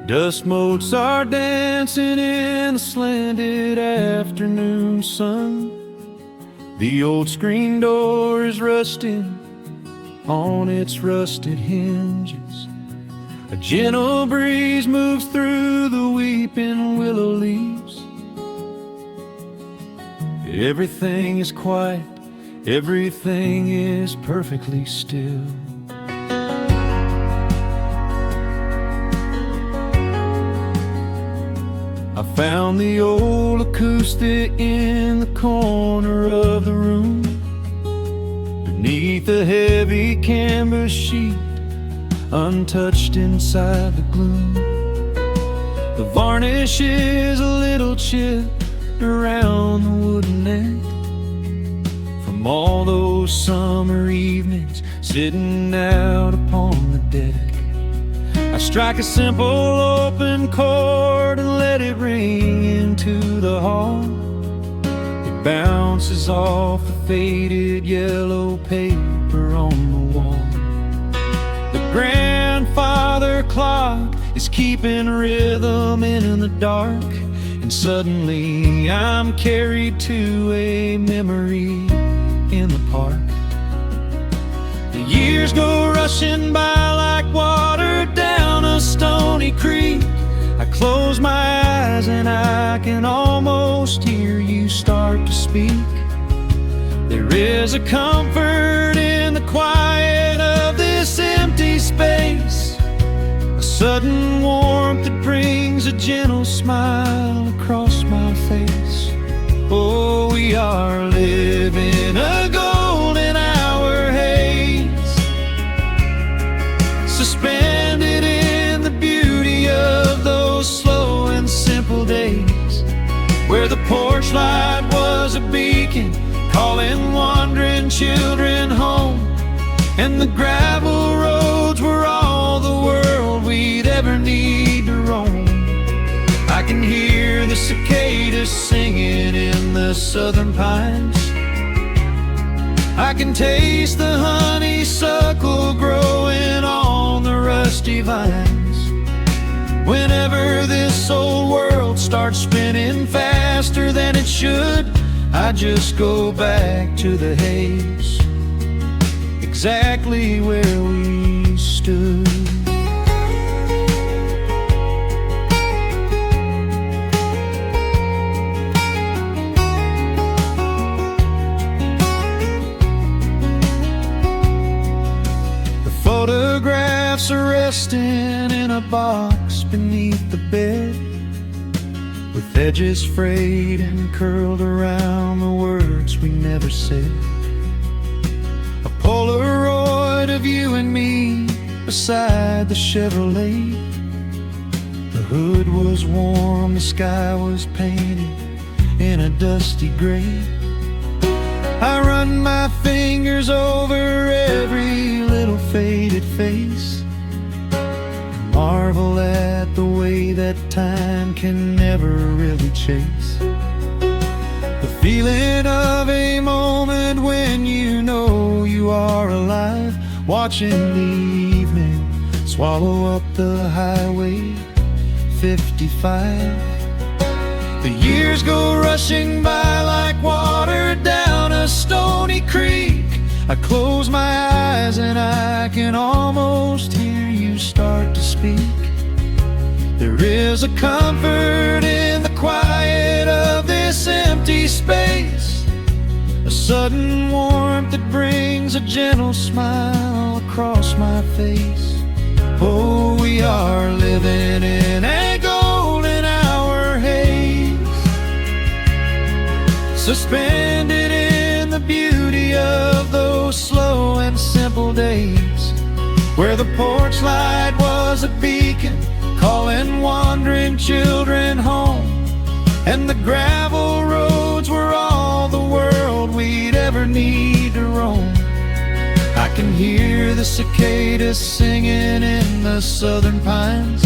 Dust motes are dancing in the slanted afternoon sun. The old screen door is rusting on its rusted hinges. A gentle breeze moves through the weeping willow leaves. Everything is quiet, everything is perfectly still. I found the old acoustic in the corner of the room, beneath a heavy canvas sheet, untouched inside the gloom. The varnish is a little chipped around the wooden neck, from all those summer evenings sitting out upon the deck. I strike a simple open chord and let it ring into the hall. It bounces off the faded yellow paper on the wall. The grandfather clock is keeping rhythm in the dark, and suddenly I'm carried to a memory in the park. The years go rushing by like water down a stony creek. I close my eyes and I can almost hear you start to speak. There is a comfort in the quiet of this empty space, a sudden warmth that brings a gentle smile across my face. Oh, we are living a golden hour haze, suspended in the beauty of those slow and simple days, where the porch light was a beacon calling wandering children home, and the gravel roads were all the world we'd ever need to roam. I can hear the cicadas singing in the southern pines. I can taste the honeysuckle growing on the rusty vines. Whenever this old world starts spinning faster than it should, I just go back to the haze, exactly where we stood. Photographs are resting in a box beneath the bed, with edges frayed and curled around the words we never said. A Polaroid of you and me beside the Chevrolet. The hood was warm, the sky was painted in a dusty gray. I run my fingers over every little faded face, marvel at the way that time can never really chase the feeling of a moment when you know you are alive, watching the evening swallow up the highway 55. The years go rushing by like water down a stony creek. I close my eyes and I can almost hear you start to speak. There is a comfort in the quiet of this empty space, a sudden warmth that brings a gentle smile across my face. Oh, we are living in a golden hour haze, suspended in the beauty of those slow and simple days, where the porch light was a beacon calling wandering children home, and the gravel roads were all the world we'd ever need to roam. I can hear the cicadas singing in the southern pines.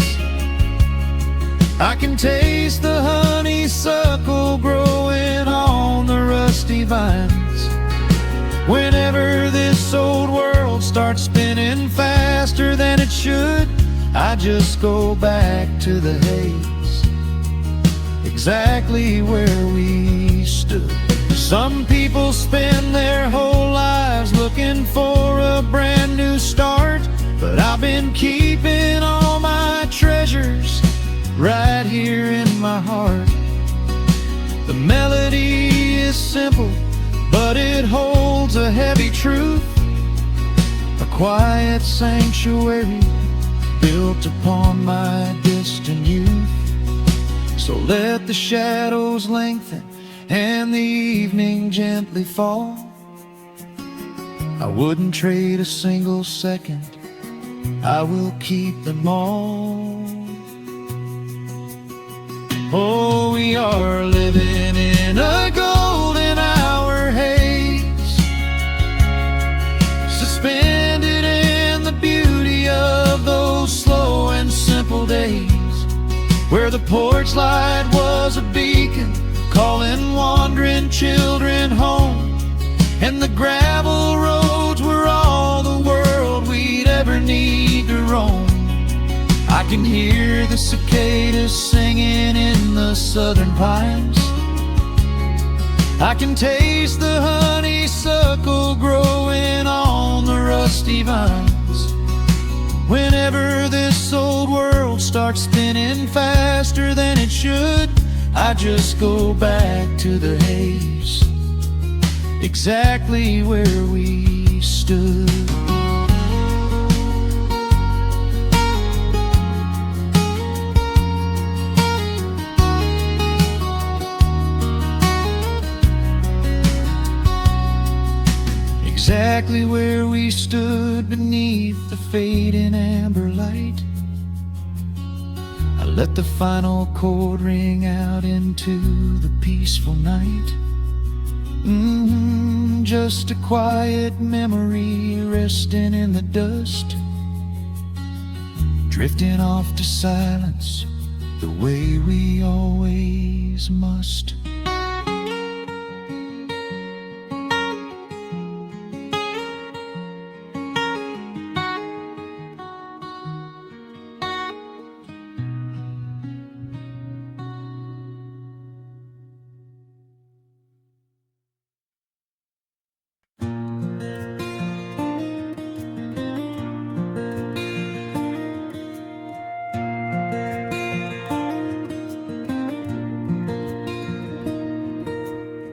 I can taste the honeysuckle growing on the rusty vines. Whenever this old world starts spinning faster than it should, I just go back to the haze, exactly where we stood. Some people spend their whole lives looking for a brand new start, but I've been keeping all my treasures right here in my heart. The melody is simple, but it holds a heavy truth, a quiet sanctuary built upon my distant youth. So let the shadows lengthen and the evening gently fall. I wouldn't trade a single second, I will keep them all. Oh, we are living in a golden hour haze, suspended in the beauty of those slow and simple days, where the porch light was a beacon calling wandering children home, and the gravel roads were all the world we'd ever need to roam. I can hear the cicadas singing in the southern pines, I can taste the honeysuckle growing on the rusty vines. Whenever this old world starts spinning faster than it should, I just go back to the haze, exactly where we stood. Exactly where we stood beneath the fading amber light. I let the final chord ring out into the peaceful night. Just a quiet memory resting in the dust, drifting off to silence the way we always must.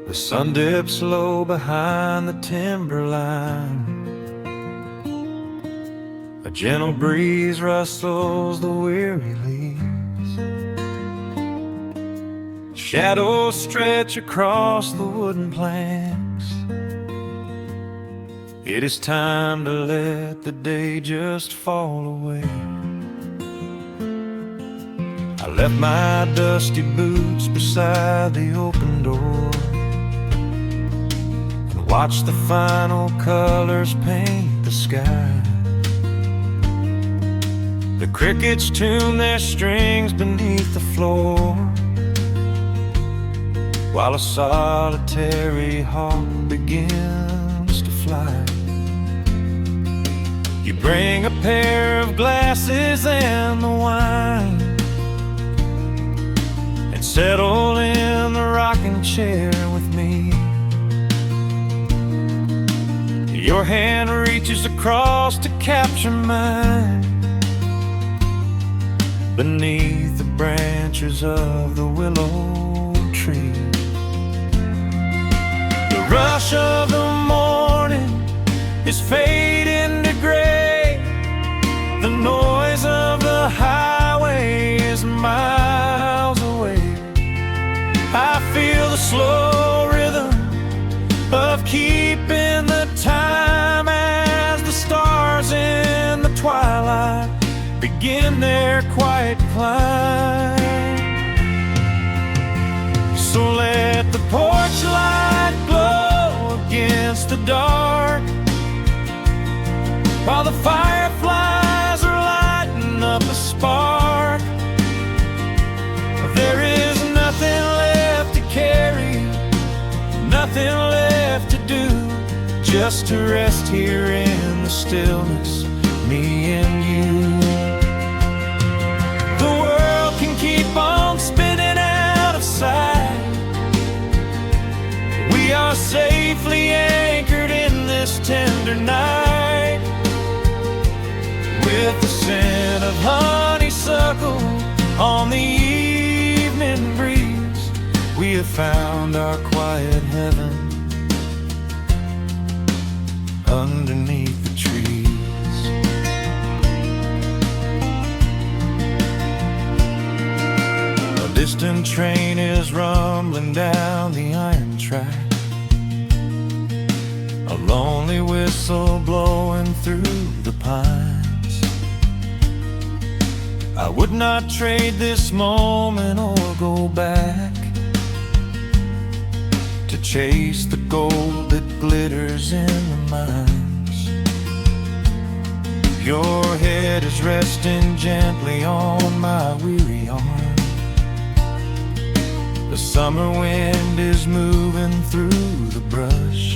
The sun dips low behind the timberline, a gentle breeze rustles the weary leaves, shadows stretch across the wooden planks. It is time to let the day just fall away. I left my dusty boots beside the open door, watch the final colors paint the sky. The crickets tune their strings beneath the floor, while a solitary hawk begins to fly. You bring a pair of glasses and the wine, and settle in the rocking chair with me. Your hand reaches across to capture mine, beneath the branches of the willow tree. The rush of the morning is fading to gray, the noise of the highway is miles away. I feel the slow rhythm of keeping the time as the stars in the twilight begin their quiet climb. So let the porch light glow against the dark, while the fireflies are lighting up a spark. There is nothing left to carry, nothing left to do, just to rest here in the stillness, me and you. tender night. With the scent of honeysuckle on the evening breeze, we have found our quiet heaven underneath the trees. A distant train is rumbling down the iron track, a lonely whistle blowing through the pines. I would not trade this moment or go back to chase the gold that glitters in the mines. Your head is resting gently on my weary arm. The summer wind is moving through the brush.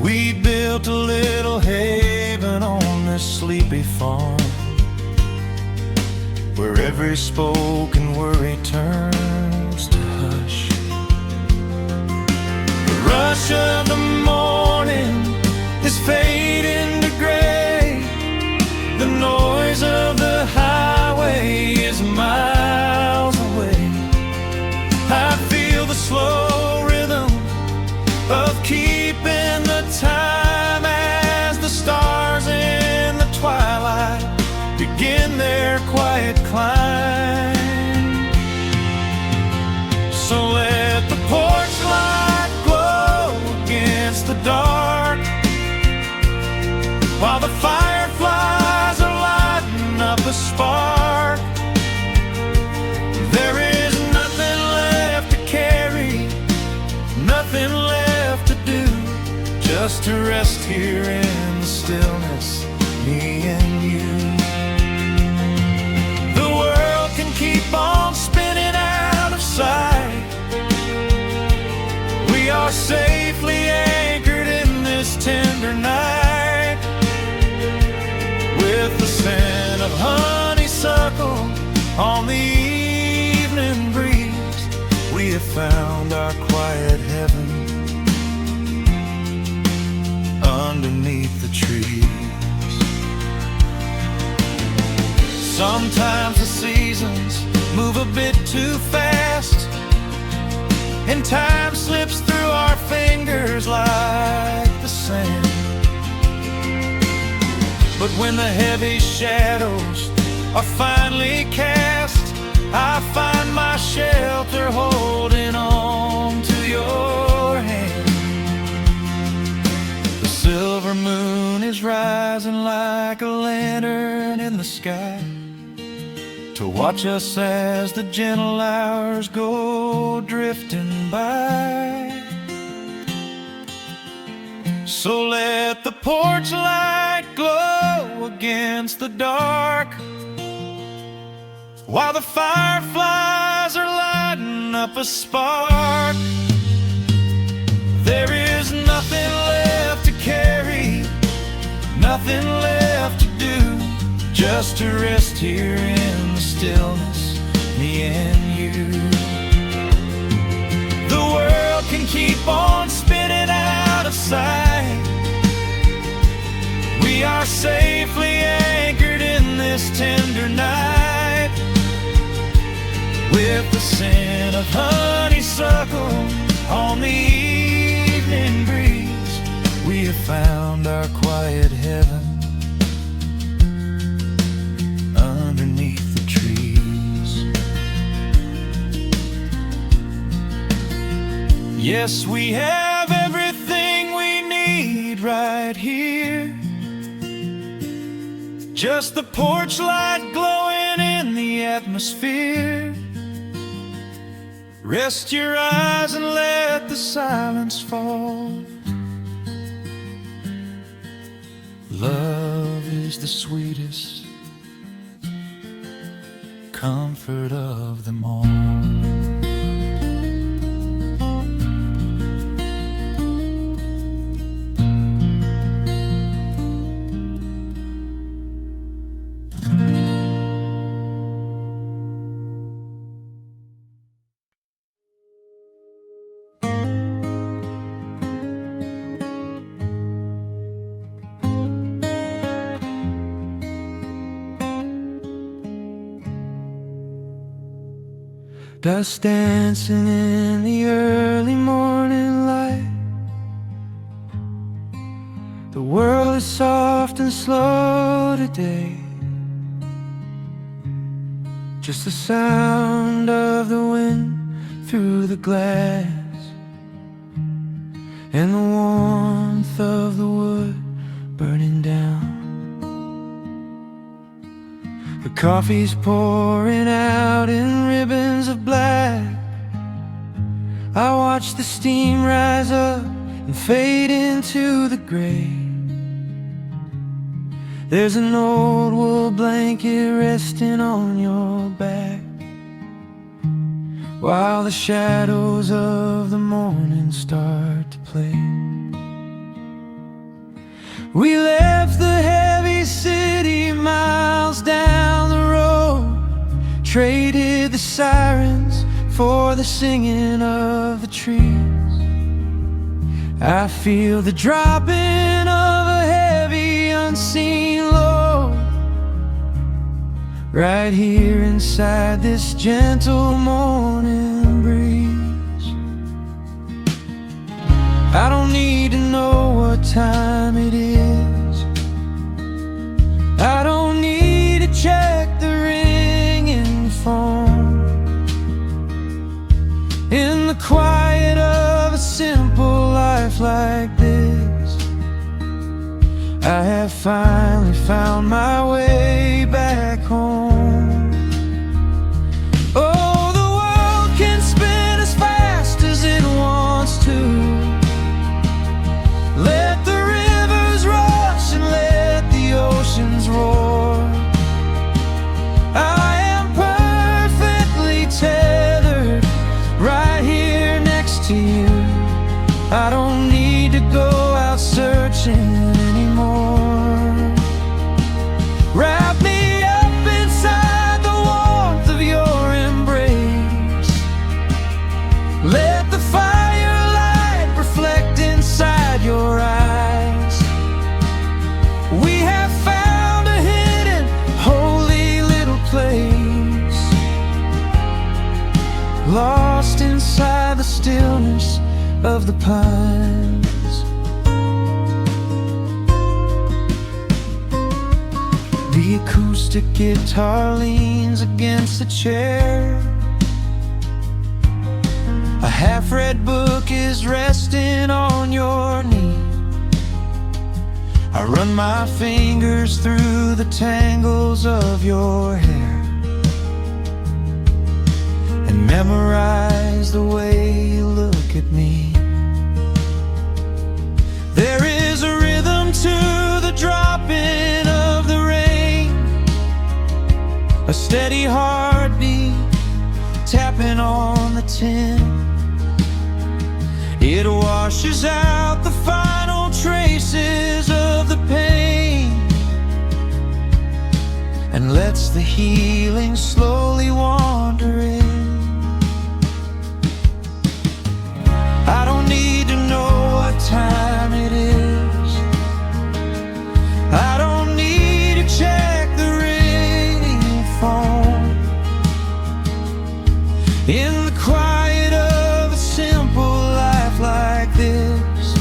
We built a little haven on this sleepy farm, where every spoken worry turns to hush. The rush of the morning is fading to gray. The noise of the highway is miles away. I feel the slow rhythm of keeping the time as the stars in the twilight begin their quiet climb. So let the porch light glow against the dark, while the fireflies are lighting up a spark. There is nothing left to carry, nothing left to do, just to rest here in the stillness, me and you. The world can keep on spinning out of sight. We are safely anchored in this tender night. With the scent of honeysuckle on the evening breeze, we have found our quiet heaven underneath the trees. Sometimes the seasons move a bit too fast, and time slips through our fingers like the sand. But when the heavy shadows are finally cast, I find my shelter holding on to your hand. The silver moon is rising like a lantern in the sky, to watch us as the gentle hours go drifting by. So let the porch light glow against the dark, while the fireflies are lighting up a spark. There is nothing left to carry, nothing left to do, just to rest here in the stillness, me and you. The world can keep on spinning out of sight. We are safely anchored in this tender night. With the scent of honeysuckle on the evening breeze, we have found our quiet heaven underneath the trees. Yes, we have everything we need right here. Just the porch light glowing in the atmosphere. Rest your eyes and let the silence fall. Love is the sweetest comfort of them all. Dust dancing in the early morning light. The world is soft and slow today. Just the sound of the wind through the glass, and the warmth of the wood burning down. The coffee's pouring out in ribbons of black. I watch the steam rise up and fade into the gray. There's an old wool blanket resting on your back, while the shadows of the morning start to play. We left the heavy city miles down the road, traded the sirens for the singing of the trees. I feel the dropping of a heavy unseen load right here inside this gentle morning breeze. I don't need to know what time it is. I don't need to check the ringing phone. In the quiet of a simple life like this, I have finally found my way back home. Oh, the world can spin as fast as it wants to. Let the rivers rush and let the oceans roar. I am perfectly tethered right here next to you. I don't need to go out searching anymore. Wrap me up inside the warmth of your embrace. Let the firelight reflect inside your eyes. We have found a hidden, holy little place, lost inside the stillness of the pines. The acoustic guitar leans against the chair. A half-read book is resting on your knee. I run my fingers through the tangles of your hair and memorize the way you look at me. There is a rhythm to the dropping of the rain, a steady heartbeat tapping on the tin. It washes out the final traces of the pain and lets the healing slowly wander in. I don't need to know what time it is. I don't need to check the ringing phone. In the quiet of a simple life like this,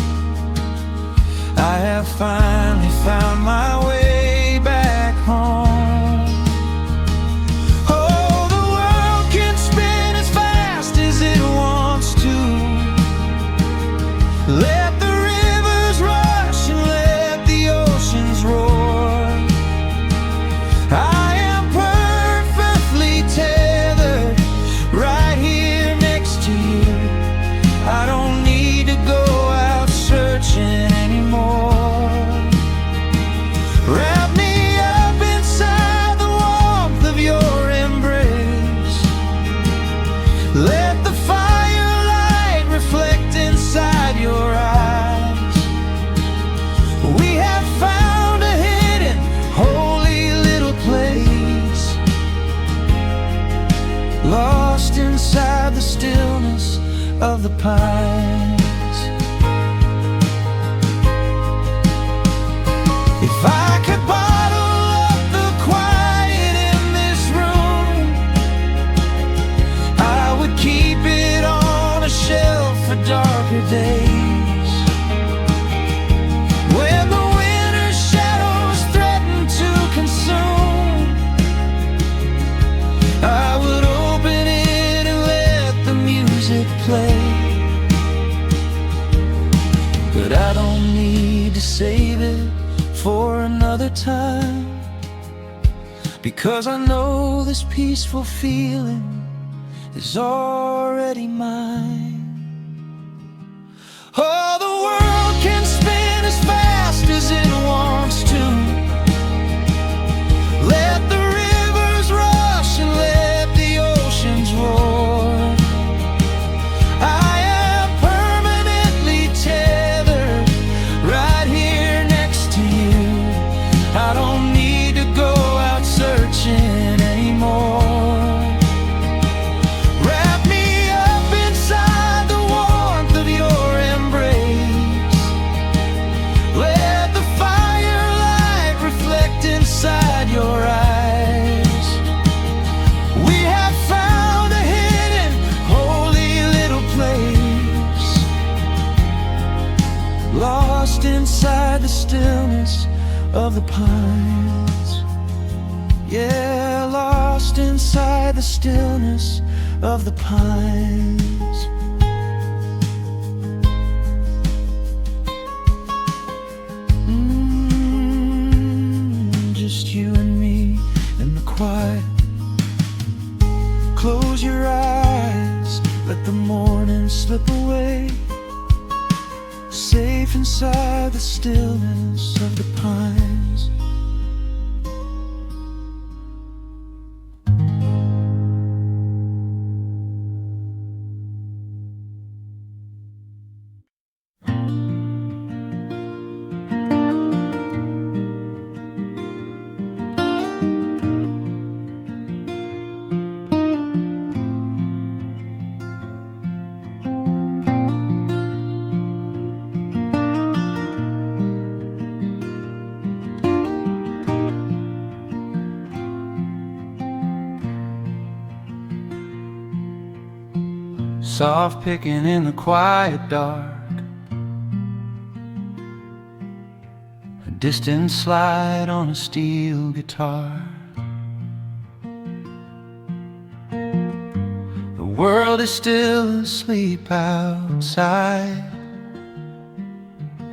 I have finally found my way back home. Oh, the world can spin as fast as it wants to. Let the rivers rush and let the oceans roar. I am perfectly tethered right here next to you. I don't need to go out searching anymore. Wrap me up inside the warmth of your embrace. Let the firelight reflect inside your eyes. We have found a hidden, holy little place, lost inside the stillness of the pines. If I could bottle up the quiet in this room, I play. But I don't need to save it for another time, because I know this peaceful feeling is already mine. Oh, the world can spin as fast as it wants to. Let the rivers rush and let the oceans roar. I am permanently tethered right here next to you. I don't need to go out searching anymore. Inside the stillness of the pines, yeah, lost inside the stillness of the pines. Just you and me in the quiet. Close your eyes, let the morning slip away, safe inside the stillness of the pines. Soft picking in the quiet dark, a distant slide on a steel guitar. The world is still asleep outside,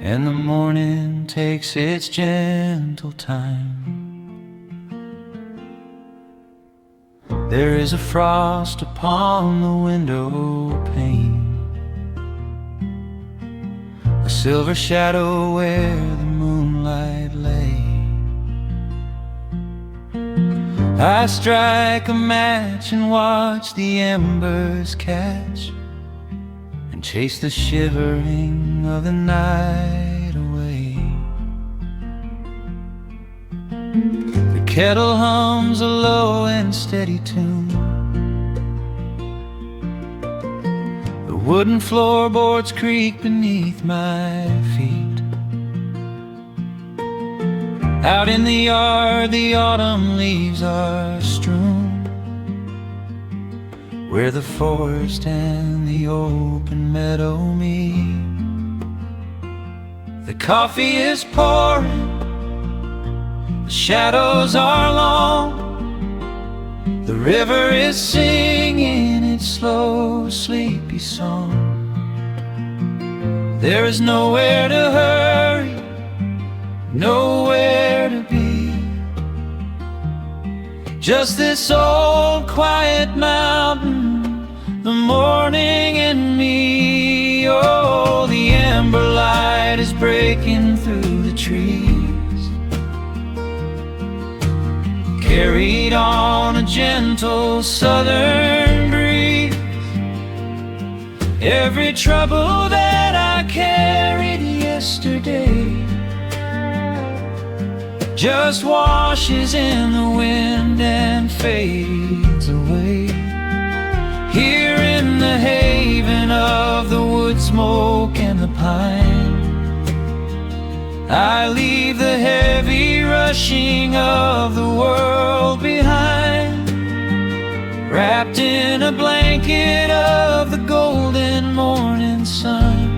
and the morning takes its gentle time. There is a frost upon the window pane, a silver shadow where the moonlight lay. I strike a match and watch the embers catch, and chase the shivering of the night away. The kettle hums a low and steady tune, the wooden floorboards creak beneath my feet. Out in the yard the autumn leaves are strewn, where the forest and the open meadow meet. The coffee is pouring, the shadows are long, the river is singing its slow, sleepy song. There is nowhere to hurry, nowhere to be, just this old quiet mountain, the morning and me. Oh, the ember light is breaking through the trees, carried on a gentle southern breeze. Every trouble that I carried yesterday just washes in the wind and fades away. Here in the haven of the wood smoke and the pine, I leave the heavy rushing of the world behind, wrapped in a blanket of the golden morning sun.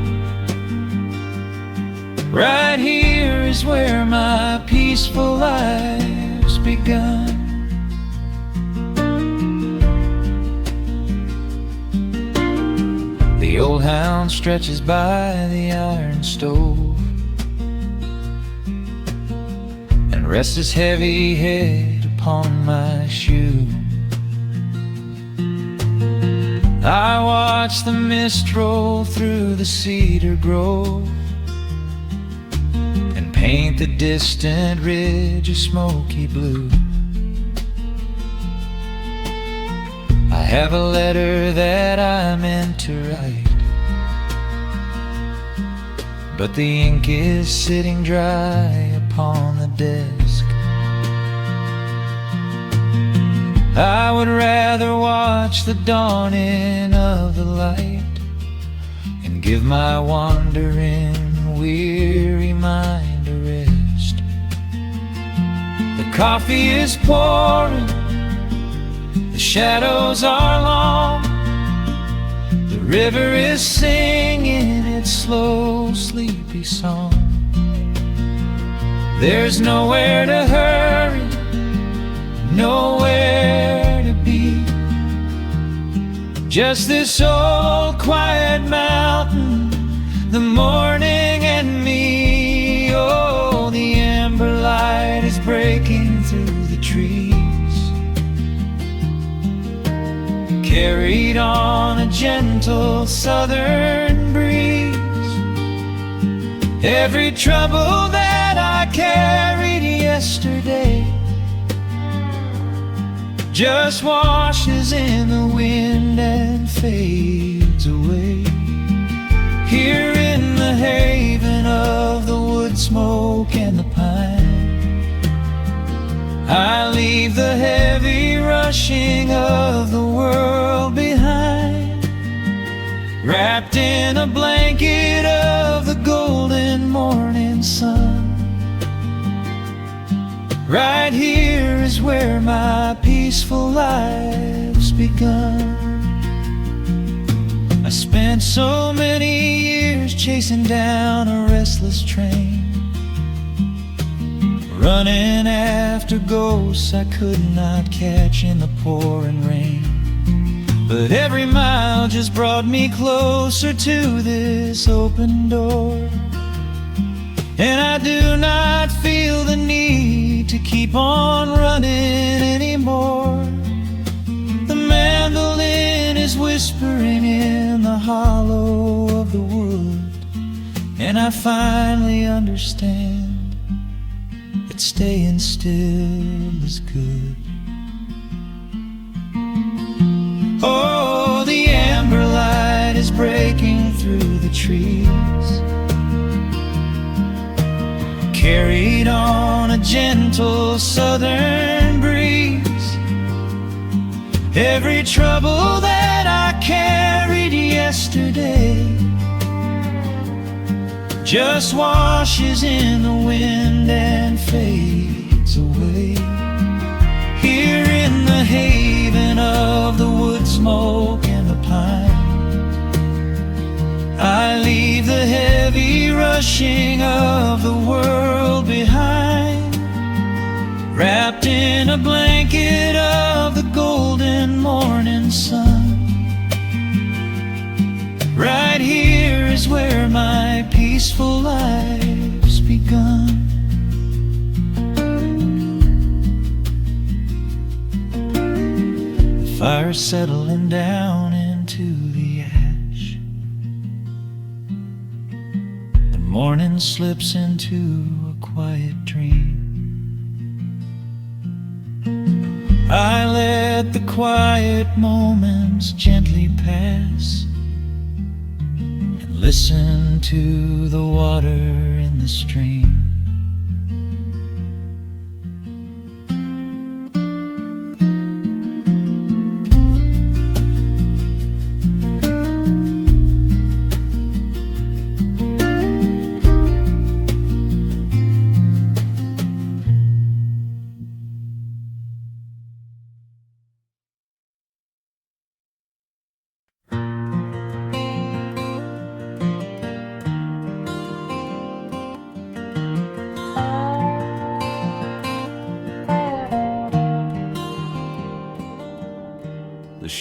Right here is where my peaceful life's begun. The old hound stretches by the iron stove and rests his heavy head upon my shoe. I watch the mist roll through the cedar grove and paint the distant ridge a smoky blue. I have a letter that I meant to write, but the ink is sitting dry upon the desk. I would rather watch the dawning of the light and give my wandering, weary mind a rest. The coffee is pouring, the shadows are long, the river is singing its slow, sleepy song. There's nowhere to hurry, nowhere to be, just this old quiet mountain, the morning and me. Oh, the amber light is breaking through the trees, carried on a gentle southern breeze. Every trouble that I carried yesterday just washes in the wind and fades away. Here in the haven of the wood smoke and the pine, I leave the heavy rushing of the world behind, wrapped in a blanket of the golden morning sun. Right here is where my peaceful life's begun. I spent so many years chasing down a restless train, running after ghosts I could not catch in the pouring rain. But every mile just brought me closer to this open door, and I do not feel the need to keep on running anymore. The mandolin is whispering in the hollow of the wood, and I finally understand that staying still is good. Oh, the amber light is breaking through the trees, carried on a gentle southern breeze. Every trouble that I carried yesterday just washes in the wind and fades away. Here in the haven of the wood smoke and the pine, I leave the heavy rushing of the world behind, wrapped in a blanket of the golden morning sun. Right here is where my peaceful life's begun. The fire's settling down into the ash, the morning slips into a quiet dream. I let the quiet moments gently pass and listen to the water in the stream.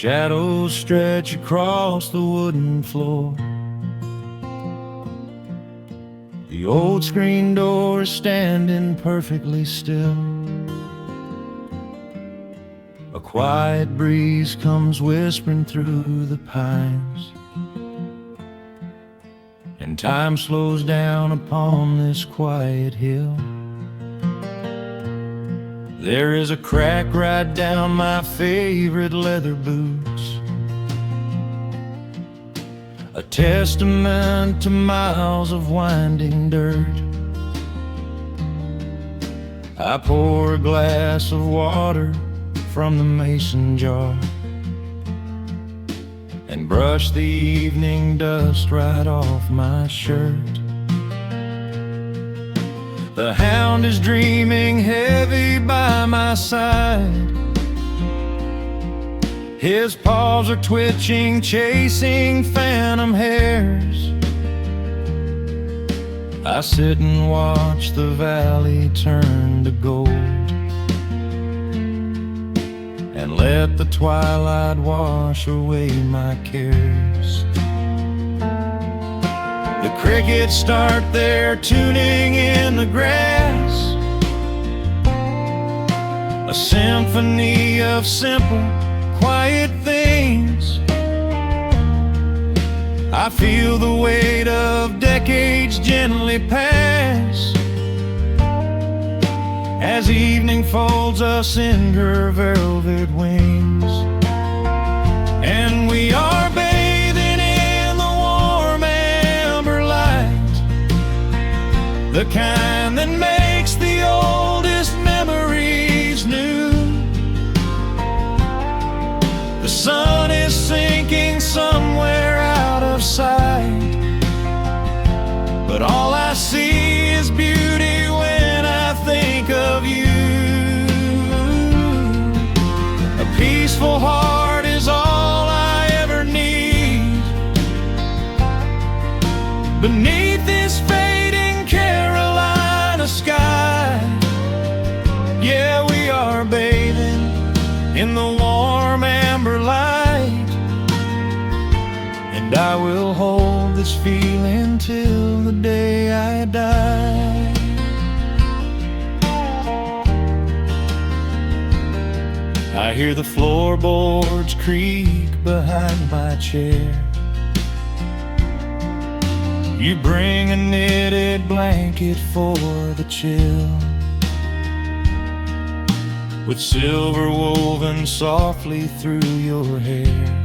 shadows stretch across the wooden floor. The old screen door is standing perfectly still. A quiet breeze comes whispering through the pines, and time slows down upon this quiet hill. There is a crack right down my favorite leather boots, a testament to miles of winding dirt. I pour a glass of water from the mason jar and brush the evening dust right off my shirt. The hound is dreaming heavy by my side. His paws are twitching, chasing phantom hares. I sit and watch the valley turn to gold, and let the twilight wash away my cares. The crickets start their tuning in the grass, a symphony of simple, quiet things. I feel the weight of decades gently pass, as evening folds us in her velvet wings. And we are bathing in the warm amber light, the kind that makes the oldest memories new. The sun is sinking somewhere out of sight, but all I see is beauty when I think of you. A peaceful heart is all I ever need. Beneath this fading Carolina sky, yeah, we are bathing in the warm amber light, and I will hold this feeling till the day I die. I hear the floorboards creak behind my chair. You bring a knitted blanket for the chill, with silver woven softly through your hair.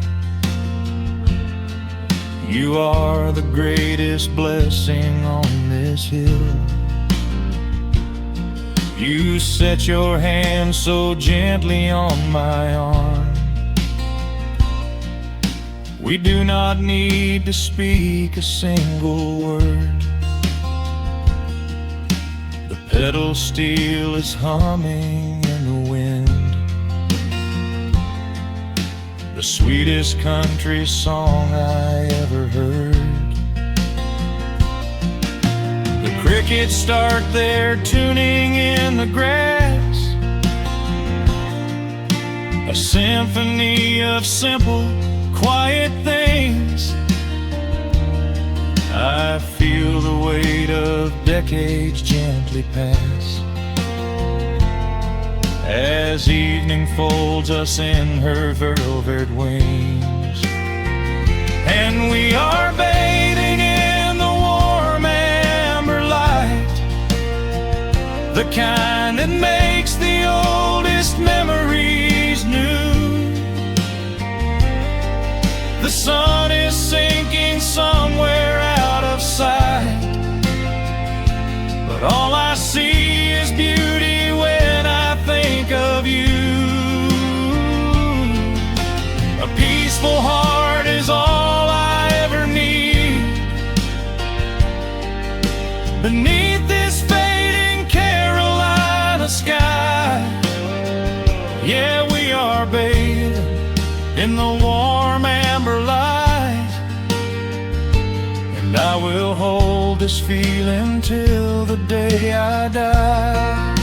You are the greatest blessing on this hill. You set your hand so gently on my arm. We do not need to speak a single word. The pedal steel is humming in the wind, the sweetest country song I ever heard. The crickets start their tuning in the grass, a symphony of simple, quiet things. I feel the weight of decades gently pass, as evening folds us in her velvet wings. And we are bathing in the warm amber light, the kind that makes the oldest memories new. The sun is sinking somewhere out of sight, but all I see is beauty when I think of you. A peaceful heart is all I ever need. Beneath this fading Carolina sky, yeah, we are bathing in the warm amber light, and I will hold this feeling till the day I die.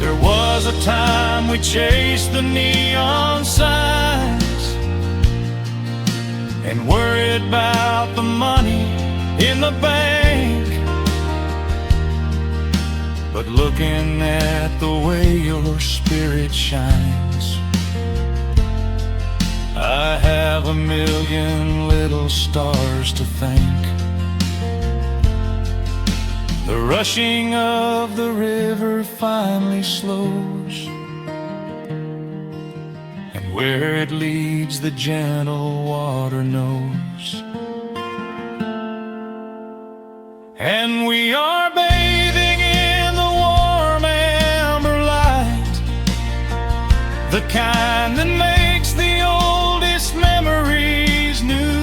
There There was a time we chased the neon signs and worried about the money in the bank. But looking at the way your spirit shines, I have a million little stars to thank. The rushing of the river finally slows, and where it leads the gentle water knows. And we are bathing in the warm amber light, the kind that makes the oldest memories new.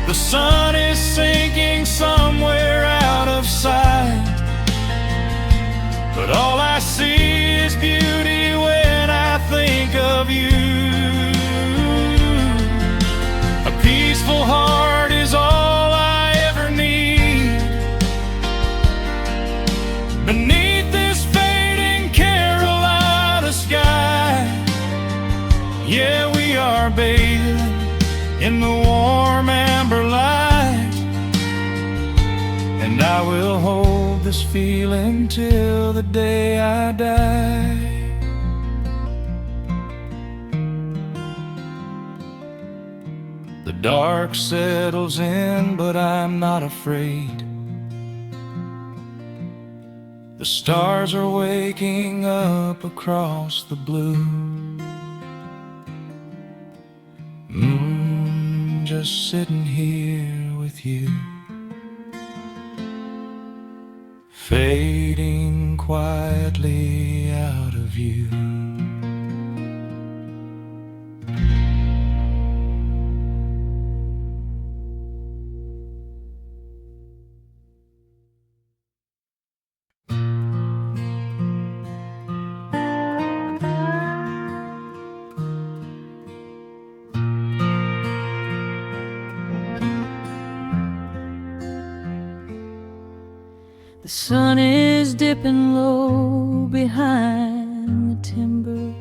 The sun is sinking somewhere out of sight, but all I see is beauty when I think of you. A peaceful heart is all I ever need. Beneath this fading Carolina sky, yeah, we are bathing in the warm amber light, and I will hold this feeling till the day I die. The dark settles in, but I'm not afraid. The stars are waking up across the blue. Just sitting here with you, fading quietly out of view. The sun is dipping low behind the timber.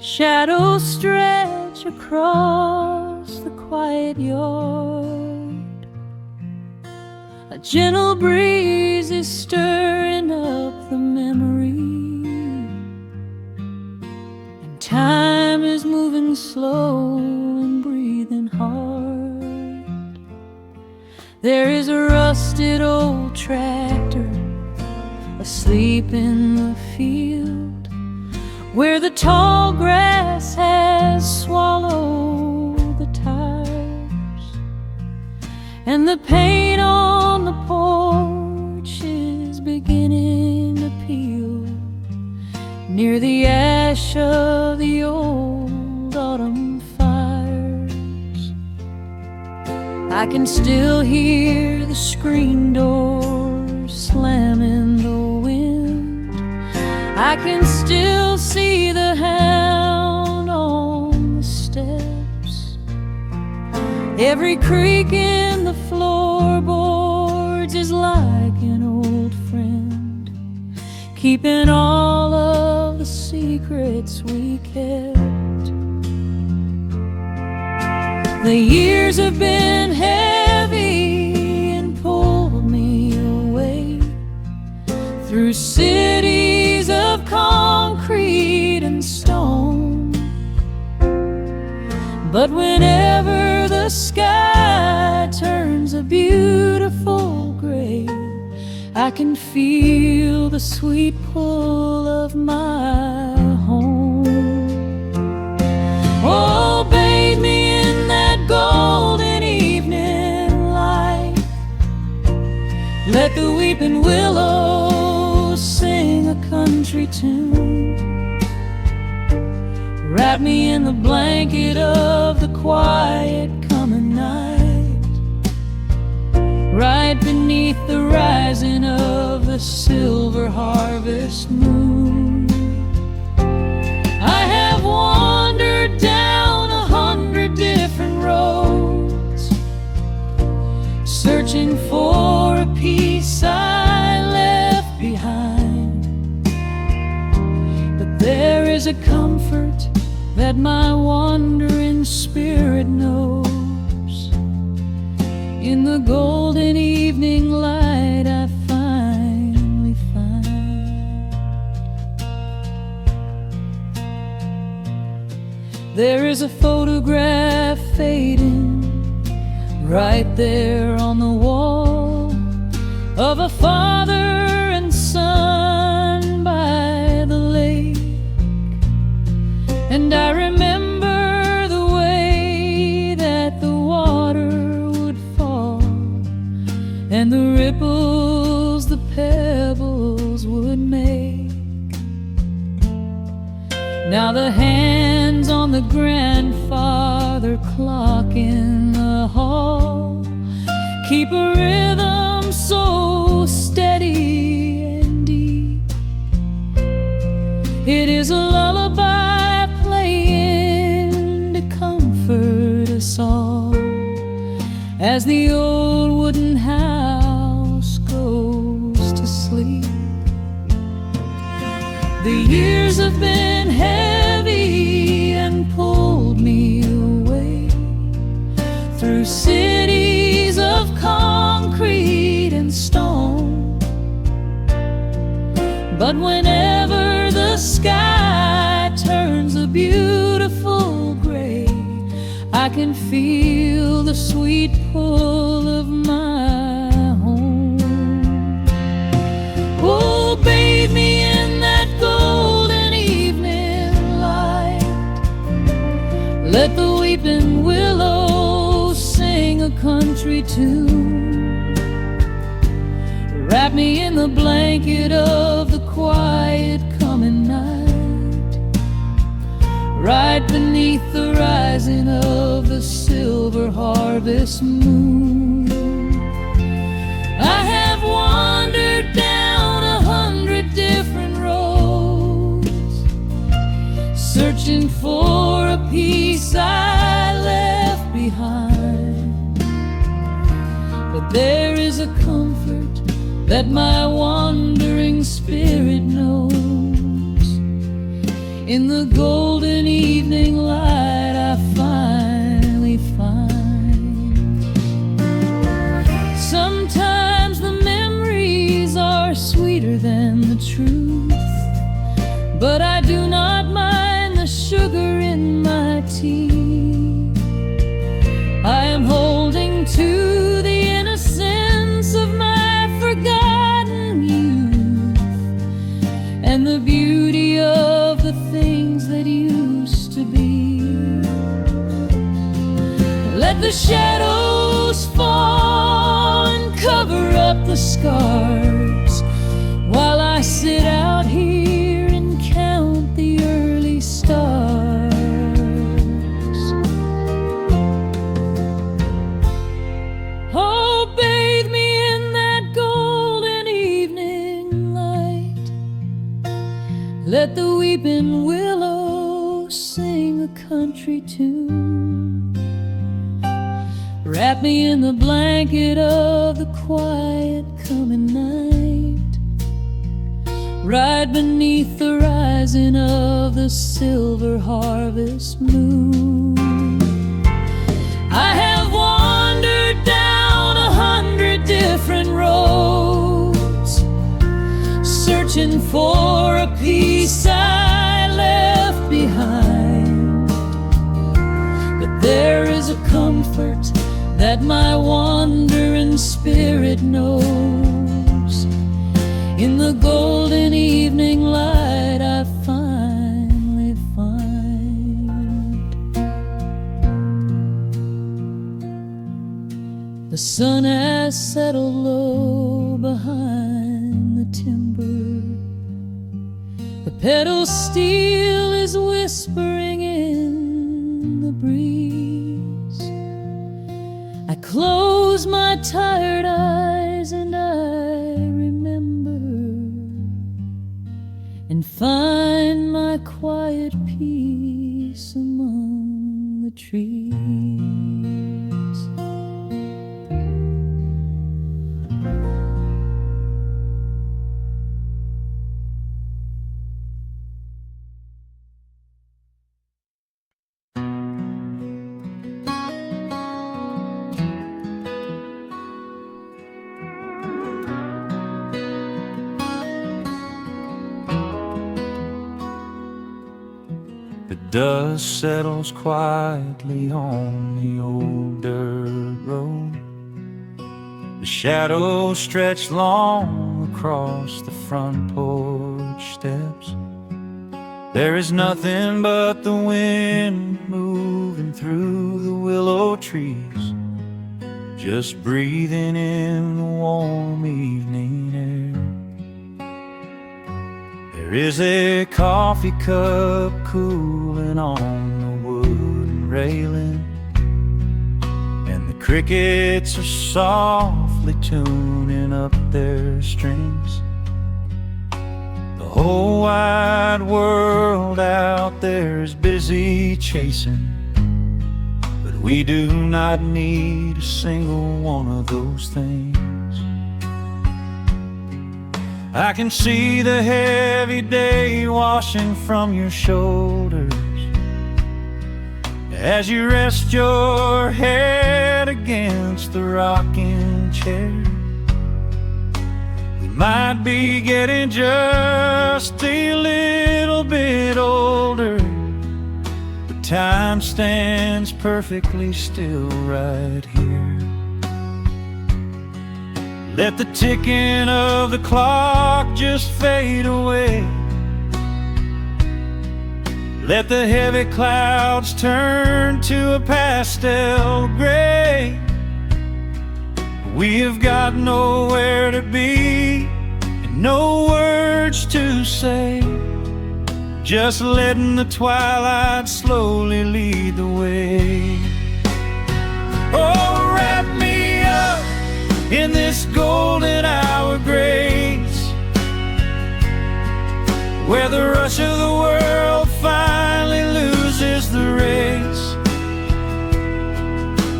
Shadows stretch across the quiet yard. A gentle breeze is stirring up the memory, and time is moving slow and breathing hard. There is a rusted old tractor asleep in the field, where the tall grass has swallowed the tires, and the paint on the porch is beginning to peel near the ash of the old autumn fires. I can still hear the screen door slam in the wind. I can still see the hound on the steps. Every creak in the floorboards is like an old friend, keeping all of the secrets we kept. The years have been heavy and pulled me away through cities of concrete and stone. But whenever the sky turns a beautiful gray, I can feel the sweet pull of my home. Oh, bathe me in that golden evening light. Let the weeping willows sing a country tune. Wrap me in the blanket of the quiet coming night, right beneath the rising of the silver harvest moon. I have wandered down 100 different roads, searching for a peace I is a comfort that my wandering spirit knows. In the golden evening light I finally find there is a photograph fading right there on the wall of a father and son by the lake. And I remember the way that the water would fall, and the ripples the pebbles would make. Now the hands on the grandfather clock in the hall keep a rhythm so steady and deep. It is a lullaby playing to comfort us all as the old wooden house goes to sleep. The years have been heavy and pulled me away through cities of concrete and stone. But whenever the sky turns a beautiful gray, I can feel the sweet pull of my home. Oh, bathe me in that golden evening light. Let the weeping willows sing a country tune. Wrap me in the blanket of the quiet coming night, right beneath the rising of the silver harvest moon. I have wandered down 100 different roads, searching for a piece I left behind. But there is a comfort that my wandering spirit knows. In the golden evening light I finally find. Sometimes the memories are sweeter than the truth, but I do not mind the sugar in my tea. I am holding to the innocence of my forgotten youth and the beauty of the things that used to be. Let the shadows fall and cover up the scars while I sit out here and count the early stars. Oh, bathe me in that golden evening light. Let the weeping willow sing a country tune. Wrap me in the blanket of the quiet coming night, right beneath the rising of the silver harvest moon. I have wandered down 100 different roads, searching for a piece I left behind. But there is a comfort that my wandering spirit knows. In the golden evening light I finally find. The sun has settled low behind the timber. The pedal steel is whispering in the breeze. I close my tired eyes and I remember and find my quiet peace among the trees. The dust settles quietly on the old dirt road. The shadows stretch long across the front porch steps. There is nothing but the wind moving through the willow trees, just breathing in the warm evening air. There is a coffee cup cooling on the wooden railing, and the crickets are softly tuning up their strings. The whole wide world out there is busy chasing, but we do not need a single one of those things. I can see the heavy day washing from your shoulders as you rest your head against the rocking chair. We might be getting just a little bit older, but time stands perfectly still right here. Let the ticking of the clock just fade away. Let the heavy clouds turn to a pastel gray. We have got nowhere to be and no words to say, just letting the twilight slowly lead the way. Oh, wrap me up in this golden hour grace, where the rush of the world finally loses the race.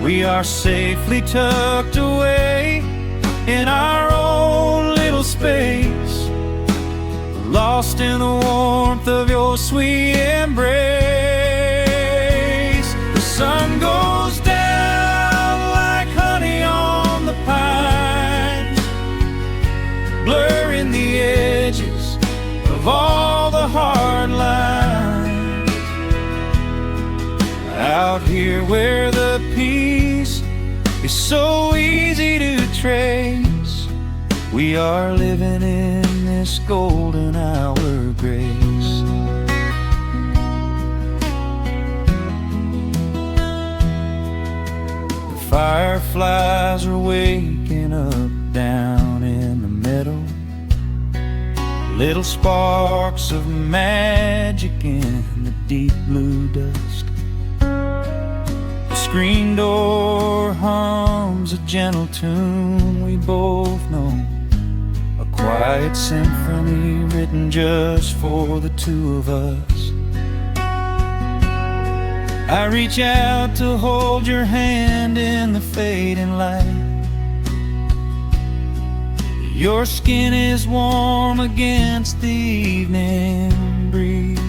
We are safely tucked away in our own little space, lost in the warmth of your sweet embrace. The sun goes down like honey on the pines, blurring the edges of all the hard lines. Out here where the peace is so easy to trace, we are living in this golden hour grace. The fireflies are waking up down in the meadow, little sparks of magic in the deep blue dusk. The screen door hums a gentle tune we both know, a quiet symphony written just for the two of us. I reach out to hold your hand in the fading light. Your skin is warm against the evening breeze.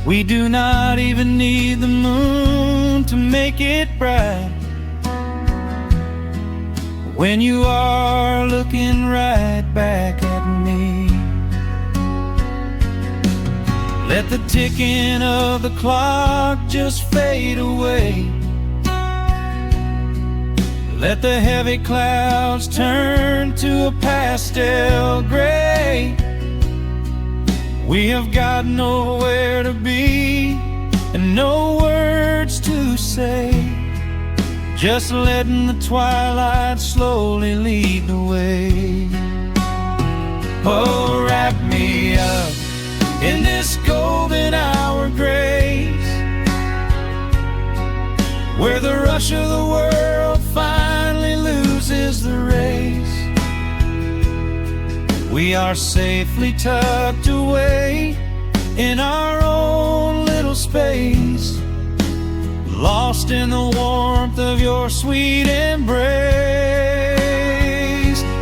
We do not even need the moon to make it bright when you are looking right back at me. Let the ticking of the clock just fade away. Let the heavy clouds turn to a pastel gray. We have got nowhere to be and no words to say, just letting the twilight slowly lead the way. Oh, wrap me up in this golden hour grace, where the rush of the world finally loses the race. We are safely tucked away in our own little space, lost in the warmth of your sweet embrace.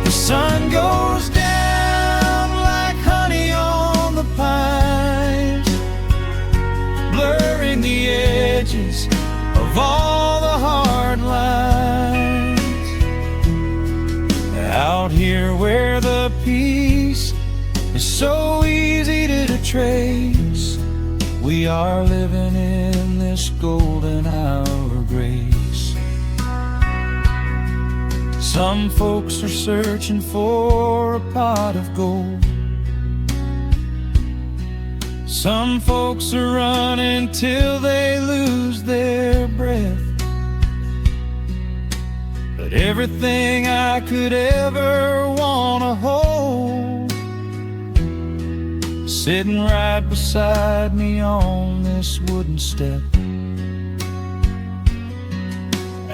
The sun goes down like honey on the pines, blurring the edges of all the hard lines. Out here where the peace is so easy to trace, We are living in this golden hour of grace. Some folks are searching for a pot of gold. Some folks are running till they lose their breath. But everything I could ever want to hold, sitting right beside me on this wooden step.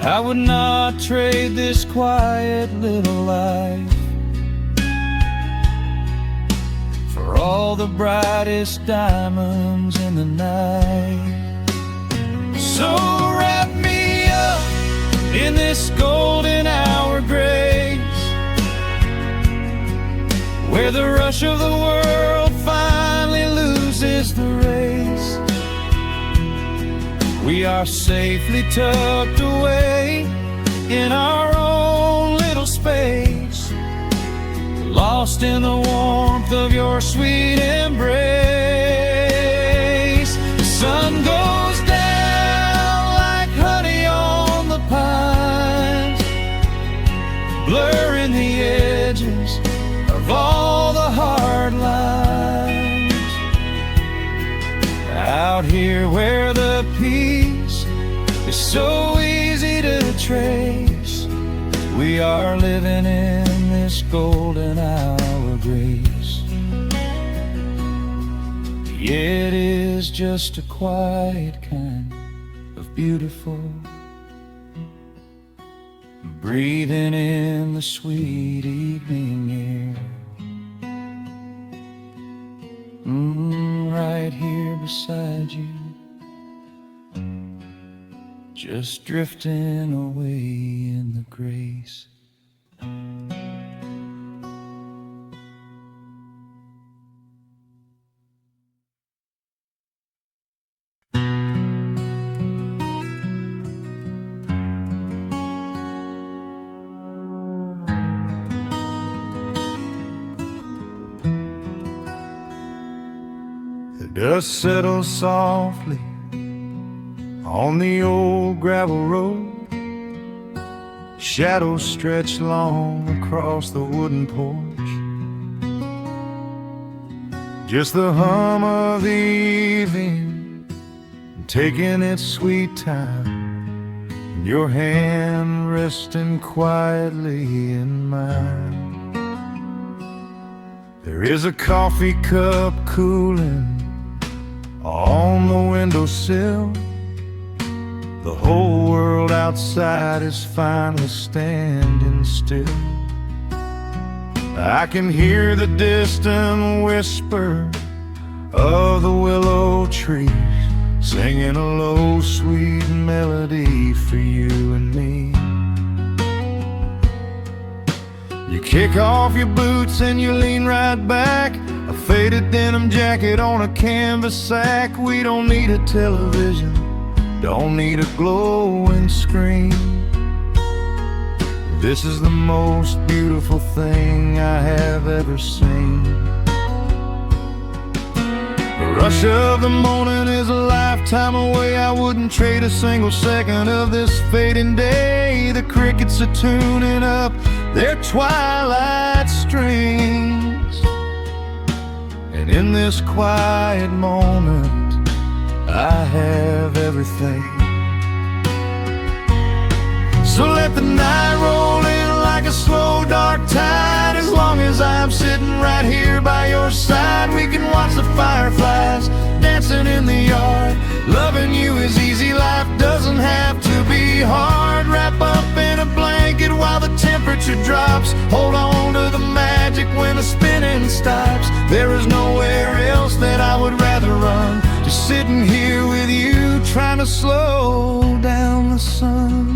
I would not trade this quiet little life for all the brightest diamonds in the night. So wrap me up in this golden hour grace, where the rush of the world finally loses the race. We are safely tucked away in our own little space, lost in the warmth of your sweet embrace. The sun goes down like honey on the pines, blurring the edges of all the hard lines. Out here where the peace is so easy to trace, we are living in this golden hour grace. It is just a quiet kind of beautiful, breathing in the sweet evening air. Right here beside you, just drifting away in the grace. The dust settles softly on the old gravel road. Shadows stretch long across the wooden porch. Just the hum of the evening taking its sweet time, your hand resting quietly in mine. There is a coffee cup cooling on the windowsill. The whole world outside is finally standing still. I can hear the distant whisper of the willow trees, singing a low sweet melody for you and me. You kick off your boots and you lean right back, a faded denim jacket on a canvas sack. We don't need a television, don't need a glowing screen. This is the most beautiful thing I have ever seen. The rush of the morning is a lifetime away. I wouldn't trade a single second of this fading day. The crickets are tuning up their twilight strings, and in this quiet moment I have everything. So let the night roll in like a slow dark tide. As long as I'm sitting right here by your side, we can watch the fireflies dancing in the yard. Loving you is easy, life doesn't have to be hard. Wrap up in a blanket while the temperature drops. Hold on to the magic when the spinning stops. There is nowhere else that I would rather run, just sitting here with you, trying to slow down the sun.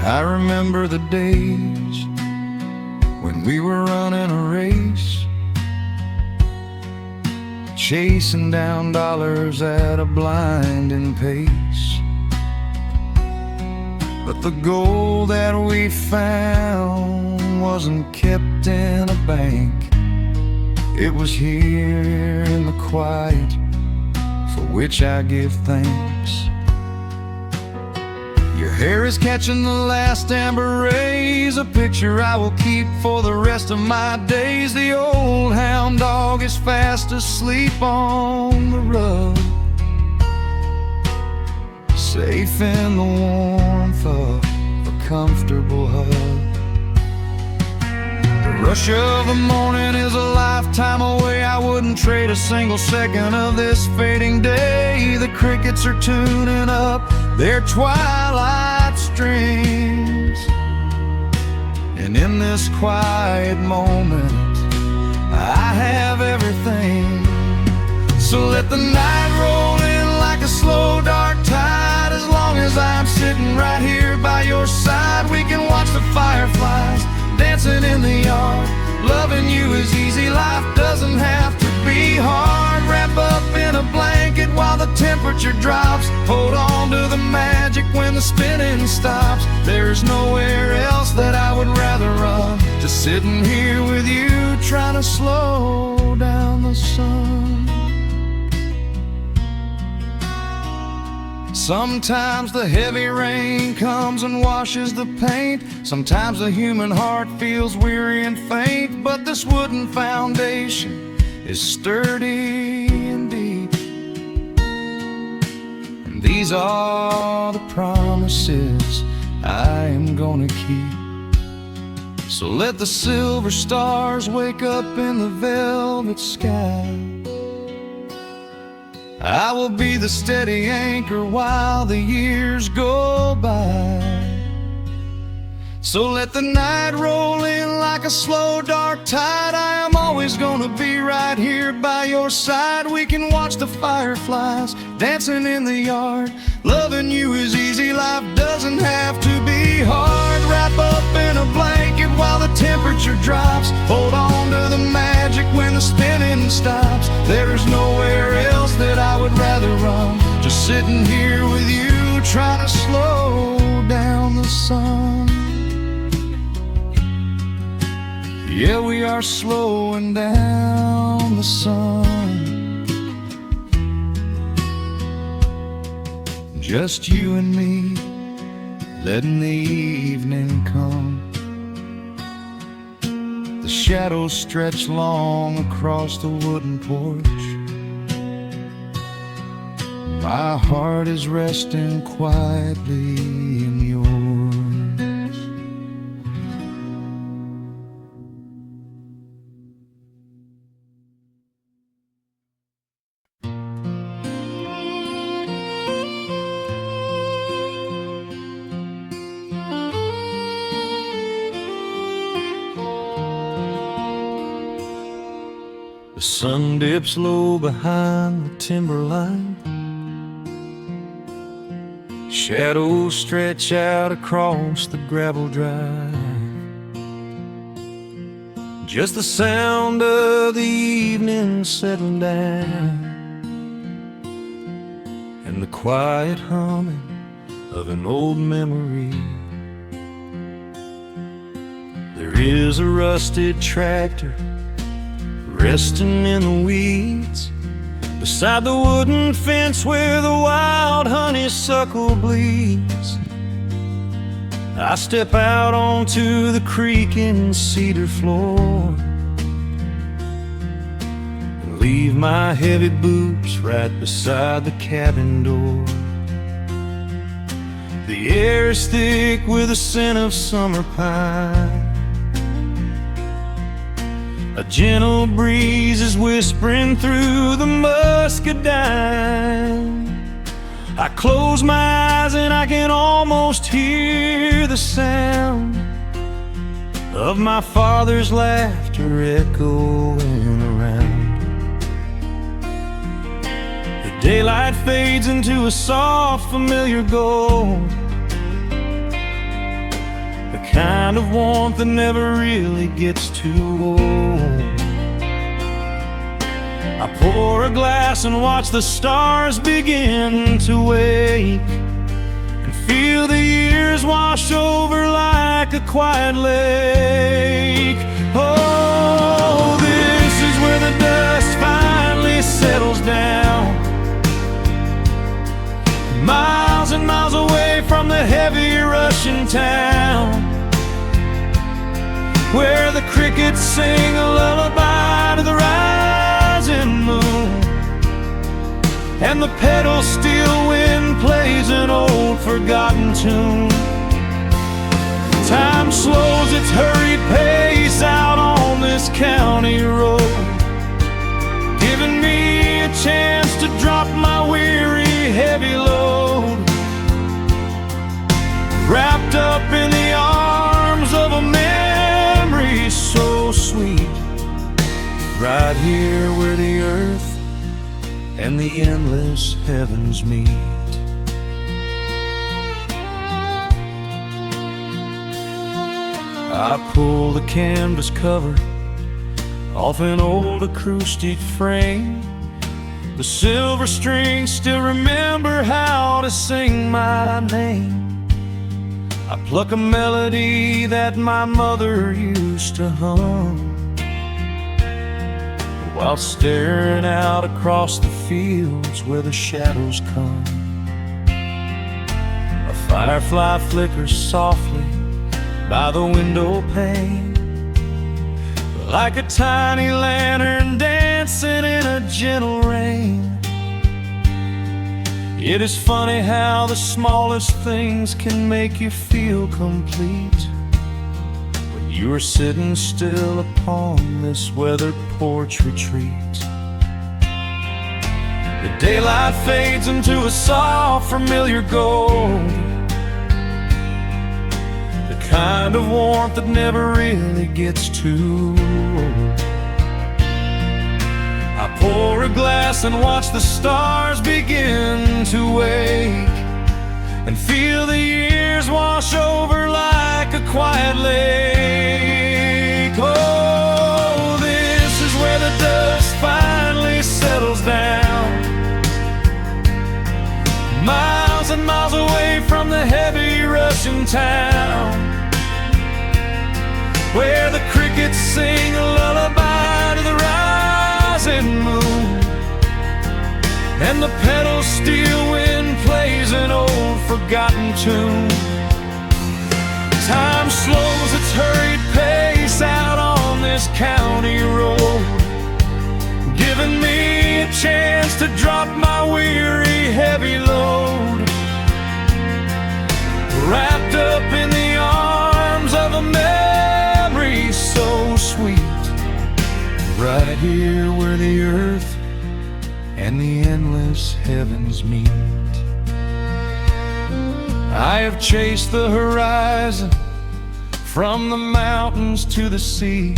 I remember the days when we were running a race, chasing down dollars at a blinding pace. But the gold that we found wasn't kept in a bank. It was here in the quiet, for which I give thanks. Your hair is catching the last amber rays, a picture I will keep for the rest of my days. The old hound dog is fast asleep on the rug, safe in the warmth of a comfortable hug. The rush of the morning is a lifetime away. I wouldn't trade a single second of this fading day. The crickets are tuning up their twilight strings, and in this quiet moment I have everything. So let the night roll in like a slow dark tide. As long as I'm sitting right here by your side, we can watch the fireflies dancing in the yard. Loving you is easy, life doesn't have to be hard. Wrap up in a blanket while the temperature drops. Hold on to the magic when the spinning stops. There's nowhere else that I would rather run, just sitting here with you, trying to slow down the sun. Sometimes the heavy rain comes and washes the paint. Sometimes the human heart feels weary and faint. But this wooden foundation is sturdy and deep, and these are the promises I am gonna keep. So let the silver stars wake up in the velvet sky. I will be the steady anchor while the years go by. So let the night roll in like a slow dark tide. I am always gonna be right here by your side. We can watch the fireflies dancing in the yard. Loving you is easy, life doesn't have to be hard. Wrap up in a blanket while the temperature drops. Hold on to the magic when the spinning stops. There's nowhere else that I would rather run, just sitting here with you, trying to slow down the sun. Yeah, we are slowing down the sun. Just you and me, letting the evening come. The shadows stretch long across the wooden porch. My heart is resting quietly in yours. The sun dips low behind the timberline. Shadows stretch out across the gravel drive. Just the sound of the evening settling down, and the quiet humming of an old memory. There is a rusted tractor resting in the weeds beside the wooden fence where the wild honeysuckle bleeds. I step out onto the creaking cedar floor and leave my heavy boots right beside the cabin door. The air is thick with the scent of summer pine. A gentle breeze is whispering through the muscadine. I close my eyes and I can almost hear the sound of my father's laughter echoing around. The daylight fades into a soft, familiar gold, the kind of warmth that never really gets too old. I pour a glass and watch the stars begin to wake, and feel the years wash over like a quiet lake. Oh, this is where the dust finally settles down, miles and miles away from the heavy Russian town, where the crickets sing a lullaby to the rising moon, and the pedal steel wind plays an old forgotten tune. Time slows its hurried pace out on this county road, giving me a chance to drop my weary heavy load, wrapped up in the arms of a memory so sweet, right here where the earth and the endless heavens meet. I pull the canvas cover off an old acoustic frame. The silver strings still remember how to sing my name. I pluck a melody that my mother used to hum, while staring out across the fields where the shadows come. A firefly flickers softly by the window pane, like a tiny lantern dancing in a gentle rain. It is funny how the smallest things can make you feel complete, when you are sitting still upon this weathered porch retreat. The daylight fades into a soft, familiar gold, the kind of warmth that never really gets too old. I pour a glass and watch the stars begin to wake, and feel the years wash over like a quiet lake. Oh, this is where the dust finally settles down, miles and miles away from the heavy Russian town, where the crickets sing a lullaby to the rising moon, and the pedal steel wind plays an old forgotten tune. Time slows its hurried pace out on this county road, giving me a chance to drop my weary heavy load, wrapped up in the arms of a memory so sweet, right here where the earth and the endless heavens meet. I have chased the horizon from the mountains to the sea,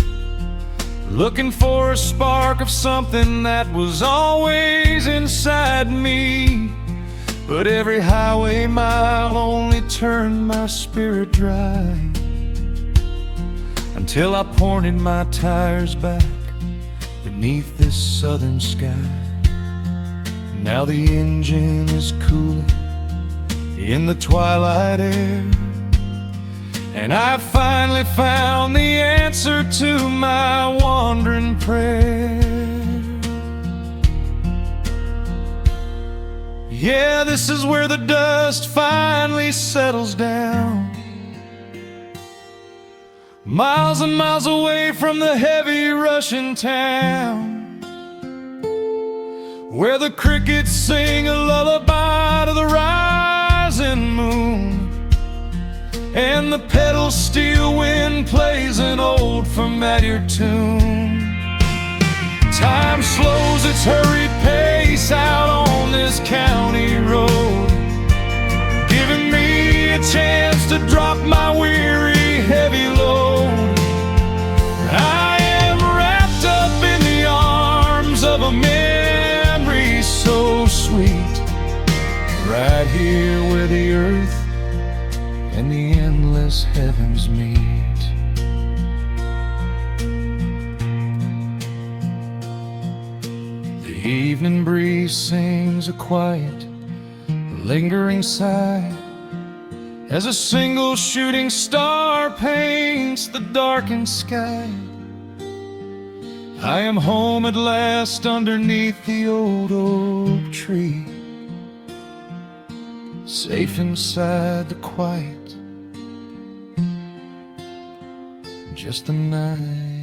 looking for a spark of something that was always inside me. But every highway mile only turned my spirit dry, until I pointed my tires back beneath this southern sky. Now the engine is cooling in the twilight air, and I finally found the answer to my wandering prayer. Yeah, this is where the dust finally settles down, miles and miles away from the heavy Russian town, where the crickets sing a lullaby to the rising moon, and the pedal steel wind plays an old familiar tune. Time slows its hurried pace out on this county road, giving me a chance to drop my weary heavy load. I am wrapped up in the arms of a memory so sweet, right here where the earth and the endless heavens meet. The evening breeze sings a quiet, lingering sigh as a single shooting star paints the darkened sky. I am home at last underneath the old oak tree, safe inside the quiet, just the night.